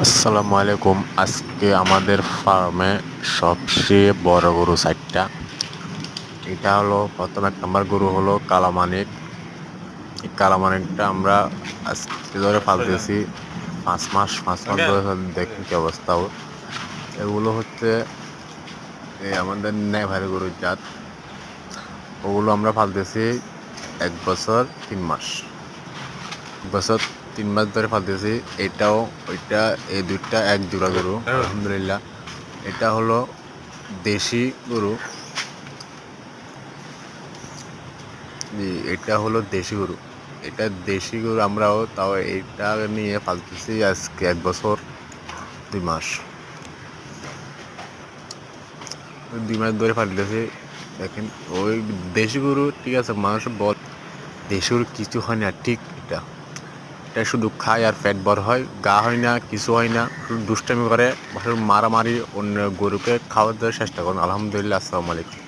আসসালামু আলাইকুম। আজকে আমাদের ফার্মে সবচেয়ে বড় গরু ৪টা। এটা হলো প্রথম ১ নাম্বার গরু হলো কালামানিক। এই কালামানিকটা আমরা আজকে ধরে পালতেছি ৫ মাস। ৫ মাস ধরে দেখেন কি অবস্থা ওর। এগুলো হচ্ছে আমাদের নেভারি গরুর জাত। ওগুলো আমরা পালতেছি ১ বছর ৩ মাস। ১ বছর ৩ মাস ধরে পালতেছি। এটাও ওইটা এই ২ টা এক জোড়া গরু আলহামদুলিল্লাহ। এটা হলো দেশি গরু। জি, এটা হলো দেশি গরু। এটা দেশি গরু আমরাও তাও এইটা নিয়ে পালতেছি আজকে ১ বছর ২ মাস। ২ মাস ধরে পালতেছি। দেখেন ওই দেশি গরু ঠিক আছে মানুষ দেশি গরু কিছু হয় না ঠিক এটা। এটা শুধু খায় আর পেট ভর হয়, গা হয় না, কিছু হয় না। শুধু দুষ্টামি করে, মারামারি অন্য গরুকে খাওয়ার দেওয়ার চেষ্টা করেন। আলহামদুলিল্লাহ, আসসালামু আলাইকুম।